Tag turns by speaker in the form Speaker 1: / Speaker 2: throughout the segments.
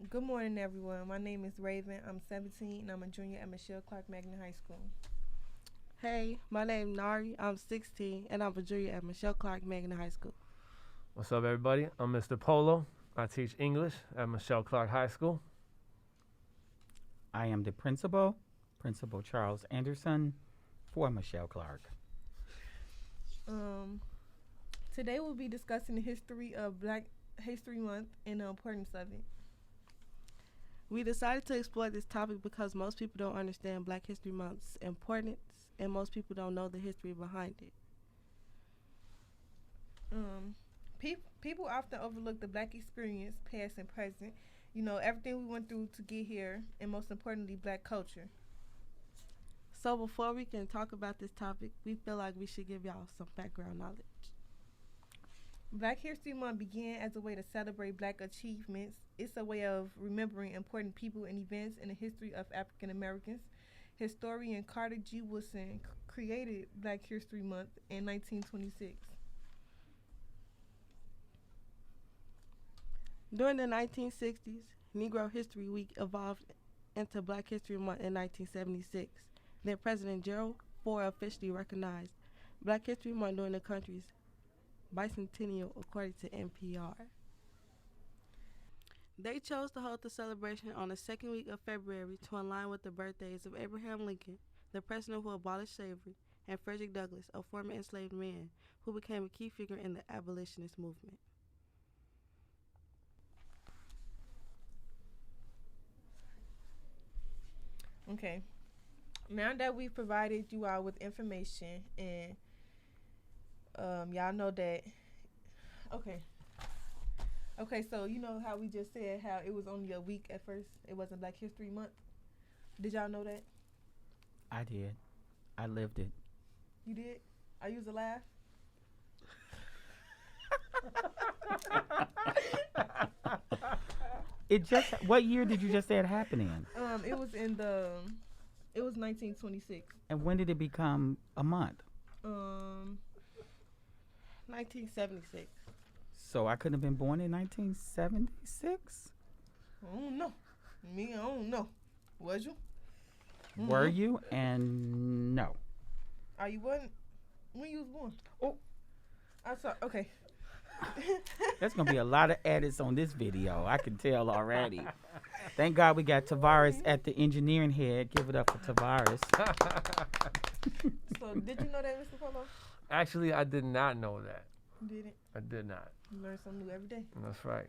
Speaker 1: Good morning, everyone. My name is Raven. I'm 17 and I'm a junior at Michele Clark Magnet High School.
Speaker 2: Hey, my name Nari. I'm 16 and I'm a junior at Michele Clark Magnet High School.
Speaker 3: What's up, everybody? I'm Mr. Polo. I teach English at Michele Clark High School.
Speaker 4: I am the principal, Principal Charles Anderson, for Michelle Clark.
Speaker 1: Um, Today we'll be discussing the history of Black History Month and the importance of it.
Speaker 2: We decided to explore this topic because most people don't understand Black History Month's importance and most people don't know the history behind it.
Speaker 1: Um, People often overlook the Black experience, past and present. You know, everything we went through to get here, and most importantly, Black culture.
Speaker 2: So before we can talk about this topic, we feel like we should give y'all some background knowledge.
Speaker 1: Black History Month began as a way to celebrate Black achievements. It's a way of remembering important people and events in the history of African Americans. Historian Carter G. Woodson created Black History Month in 1926.
Speaker 2: During the 1960s, Negro History Week evolved into Black History Month in 1976. Then President Gerald Ford officially recognized Black History Month during the country's bicentennial, according to NPR. They chose to hold the celebration on the second week of February to align with the birthdays of Abraham Lincoln, the president who abolished slavery, and Frederick Douglass, a former enslaved man who became a key figure in the abolitionist movement.
Speaker 1: Okay. Now that we've provided you all with information and y'all know that. Okay. Okay, so you know how we just said how it was only a week at first. It wasn't Black History Month. Did y'all know that?
Speaker 4: I did. I lived it.
Speaker 1: You did? Are you alive?
Speaker 4: What year did you just say it happened in?
Speaker 1: It was it was 1926.
Speaker 4: And when did it become a month?
Speaker 2: 1976.
Speaker 4: So I couldn't have been born in 1976?
Speaker 1: I don't know. Me, I don't know. Was you?
Speaker 4: Were you? And no.
Speaker 1: Are you wasn't? When you was born?
Speaker 4: Oh.
Speaker 1: I saw. Okay.
Speaker 4: There's going to be a lot of edits on this video. I can tell already. Thank God we got Tavares at the engineering head. Give it up for Tavares.
Speaker 1: So, did you know that, Mr. Polo?
Speaker 3: Actually, I did not know that.
Speaker 1: You didn't?
Speaker 3: I did not.
Speaker 1: You learn something new every day.
Speaker 3: That's right.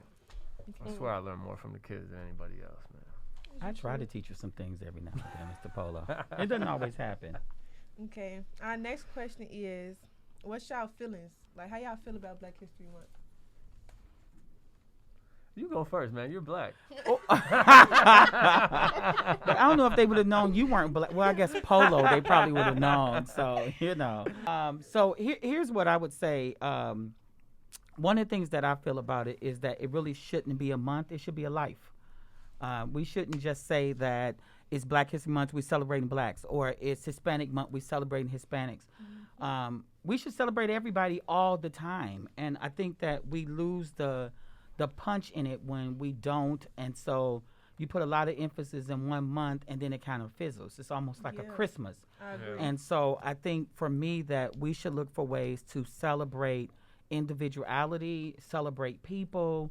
Speaker 1: Okay.
Speaker 3: I swear I learn more from the kids than anybody else, man.
Speaker 4: I try to teach you some things every now and then, Mr. Polo. It doesn't always happen.
Speaker 1: Okay. Our next question is, what's y'all feelings? Like, how y'all feel about Black History Month?
Speaker 3: You go first, man. You're black.
Speaker 4: But I don't know if they would have known you weren't black. Well, I guess Polo, they probably would have known. So, here's what I would say. One of the things that I feel about it is that it really shouldn't be a month. It should be a life. We shouldn't just say that it's Black History Month, we're celebrating blacks, or it's Hispanic Month, we're celebrating Hispanics. We should celebrate everybody all the time. And I think that we lose the punch in it when we don't. And so you put a lot of emphasis in one month and then it kind of fizzles. It's almost like a Christmas.
Speaker 1: I agree.
Speaker 4: And so I think for me that we should look for ways to celebrate individuality, celebrate people,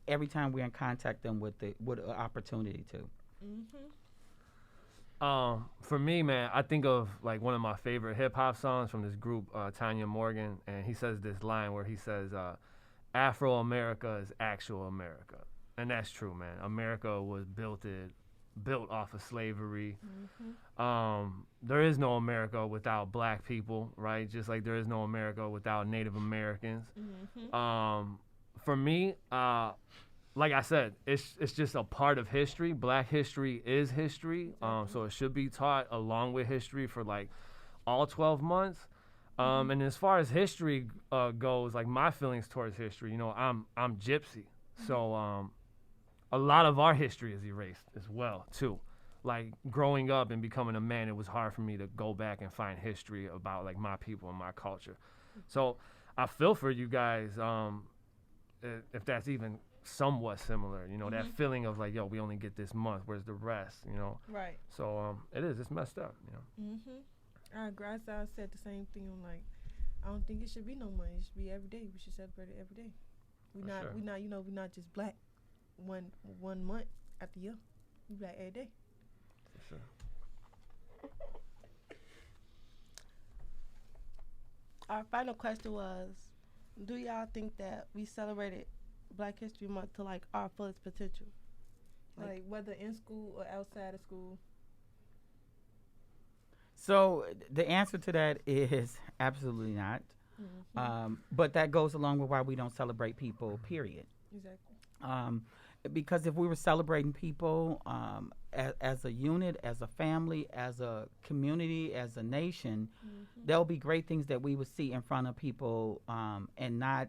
Speaker 4: every time we're in contact them with an opportunity to.
Speaker 3: For me, man, I think of like one of my favorite hip hop songs from this group, Tanya Morgan, and he says this line where he says, "Afro America is actual America," and that's true, man. America was built off of slavery. There is no America without black people, right? Just like there is no America without Native Americans. For me, like I said, it's just a part of history. Black history is history, so it should be taught along with history for like all 12 months. And as far as history goes, like my feelings towards history, you know, I'm gypsy, so a lot of our history is erased as well too. Like growing up and becoming a man, it was hard for me to go back and find history about like my people and my culture. So I feel for you guys, if that's even somewhat similar. You know, that
Speaker 1: Mhm.
Speaker 3: feeling of like, yo, we only get this month. Where's the rest? You know.
Speaker 1: Right.
Speaker 3: So it's messed up. You know.
Speaker 1: Mhm. I agree. I said the same thing. I'm like, I don't think it should be no money. It should be every day. We should celebrate it every day.
Speaker 3: For sure.
Speaker 1: We not, you know, we not just black one month after year. We black every day.
Speaker 3: For sure.
Speaker 2: Our final question was, do y'all think that we celebrated Black History Month to like our fullest potential?
Speaker 1: Like whether in school or outside of school.
Speaker 4: So the answer to that is absolutely not. But that goes along with why we don't celebrate people, period.
Speaker 1: Exactly.
Speaker 4: Because if we were celebrating people as a unit, as a family, as a community, as a nation, there'll be great things that we would see in front of people and not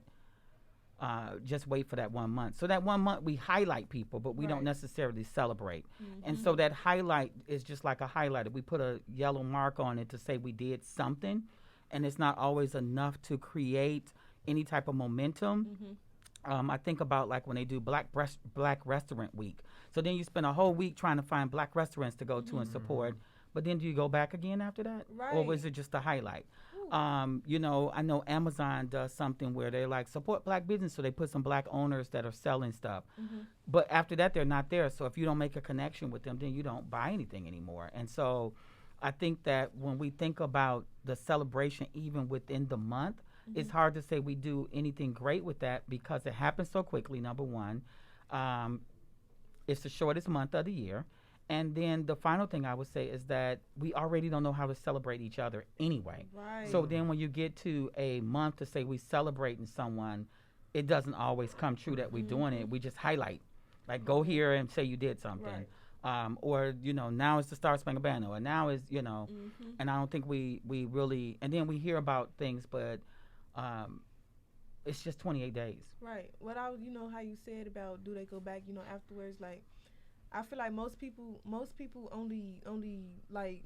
Speaker 4: just wait for that 1 month. So that 1 month we highlight people, but we don't necessarily celebrate. And so that highlight is just like a highlighter. We put a yellow mark on it to say we did something, and it's not always enough to create any type of momentum. I think about like when they do Black Restaurant Week. So then you spend a whole week trying to find black restaurants to go to and support. But then do you go back again after that?
Speaker 1: Right.
Speaker 4: Or was it just a highlight? You know, I know Amazon does something where they like support black business, so they put some black owners that are selling stuff. But after that, they're not there. So if you don't make a connection with them, then you don't buy anything anymore. And so I think that when we think about the celebration, even within the month, it's hard to say we do anything great with that because it happens so quickly, number one. It's the shortest month of the year. And then the final thing I would say is that we already don't know how to celebrate each other anyway.
Speaker 1: Right.
Speaker 4: So then when you get to a month to say we celebrating someone, it doesn't always come true that we're doing it. We just highlight. Like go here and say you did something. Or, you know, now it's the Star Spangled Banner. Or now is, you know, and I don't think we really, and then we hear about things, but it's just 28 days.
Speaker 1: Right. What you know how you said about do they go back, you know, afterwards, like I feel like most people only like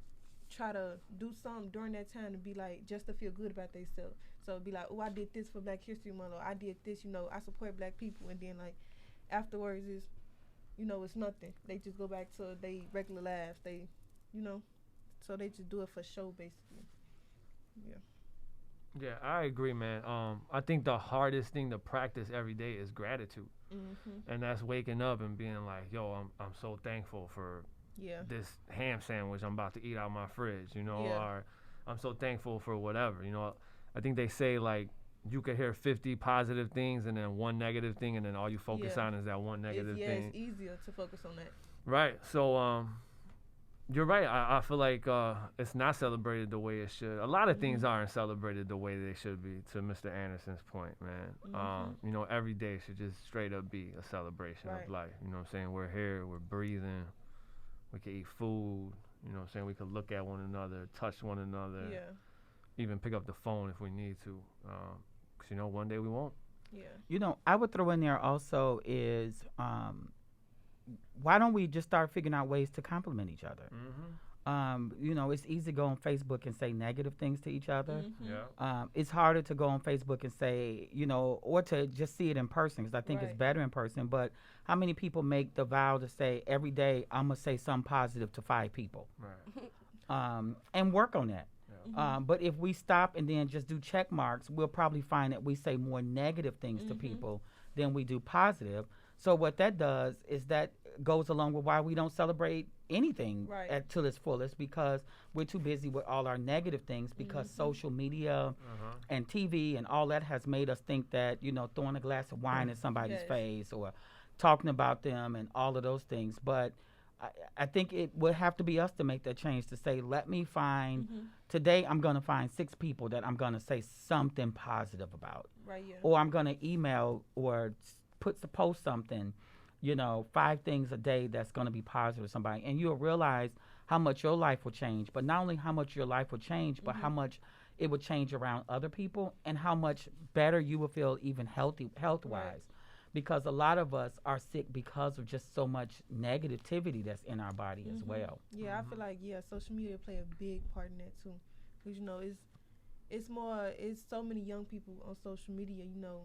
Speaker 1: try to do something during that time to be like just to feel good about themselves. So it'd be like, oh, I did this for Black History Month, or I did this, you know, I support black people, and then like afterwards is, you know, it's nothing. They just go back to they regular lives. They, you know, so they just do it for show basically. Yeah.
Speaker 3: Yeah, I agree, man. I think the hardest thing to practice every day is gratitude, and that's waking up and being like, "Yo, I'm so thankful for this ham sandwich I'm about to eat out my fridge," you know, or I'm so thankful for whatever, you know. I think they say like you could hear 50 positive things and then one negative thing, and then all you focus on is that one negative thing.
Speaker 1: It's easier to focus on that.
Speaker 3: Right. So you're right. I feel like it's not celebrated the way it should. A lot of things aren't celebrated the way they should be, to Mr. Anderson's point, man. You know, every day should just straight up be a celebration of life. You know what I'm saying? We're here, we're breathing, we can eat food, you know what I'm saying? We could look at one another, touch one another, even pick up the phone if we need to. 'Cause, you know, one day we won't.
Speaker 1: Yeah.
Speaker 4: You know, I would throw in there also is why don't we just start figuring out ways to compliment each other? You know, it's easy to go on Facebook and say negative things to each other. It's harder to go on Facebook and say, you know, or to just see it in person, because I think it's better in person. But how many people make the vow to say every day I'm going to say something positive to 5 people? And work on that. But if we stop and then just do check marks, we'll probably find that we say more negative things to people than we do positive. So what that does is that goes along with why we don't celebrate anything to its fullest, because we're too busy with all our negative things, because social media and TV and all that has made us think that, you know, throwing a glass of wine in somebody's face or talking about them and all of those things. But I think it would have to be us to make that change, to say, let me find, today I'm going to find 6 people that I'm going to say something positive about. Or I'm going to email or post something, you know, 5 things a day that's going to be positive to somebody. And you'll realize how much your life will change. But not only how much your life will change, but how much it will change around other people, and how much better you will feel even health-wise. Because a lot of us are sick because of just so much negativity that's in our body as well.
Speaker 1: Yeah, I feel like, social media play a big part in that too. Because, you know, it's so many young people on social media, you know.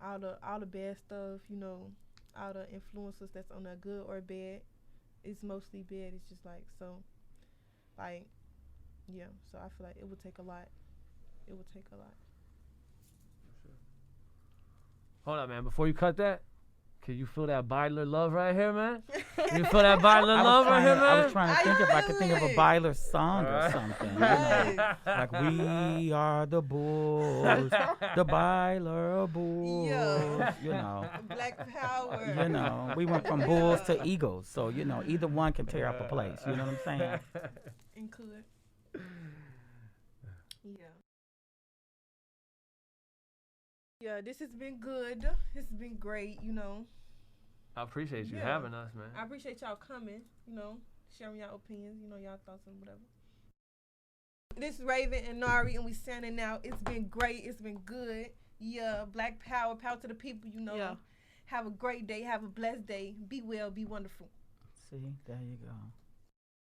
Speaker 1: all the bad stuff, you know, all the influences that's on the good or bad. It's mostly bad. It's just like so, like, yeah. So I feel like it would take a lot. It would take a lot.
Speaker 3: Hold up, man. Before you cut that, can you feel that Byler love right here, man? You feel that Byler love right here, man?
Speaker 4: I was trying to think if I could think of a
Speaker 1: it.
Speaker 4: Byler song or something. You know?
Speaker 1: Right.
Speaker 4: Like we are the Bulls, the Byler Bulls.
Speaker 1: Yeah.
Speaker 4: You know.
Speaker 1: Black power.
Speaker 4: You know, we went from Bulls to Eagles, so you know either one can tear up a place. You know what I'm saying?
Speaker 1: And could. Yeah. Yeah, this has been good. This has been great, you know.
Speaker 3: I appreciate you
Speaker 1: Yeah.
Speaker 3: having us, man.
Speaker 1: I appreciate y'all coming, you know, sharing y'all opinions, you know, y'all thoughts and whatever. This is Raven and Nari, and we signing out. It's been great. It's been good. Yeah, Black Power. Power to the people, you know.
Speaker 2: Yeah.
Speaker 1: Have a great day. Have a blessed day. Be well. Be wonderful.
Speaker 4: See, there you go.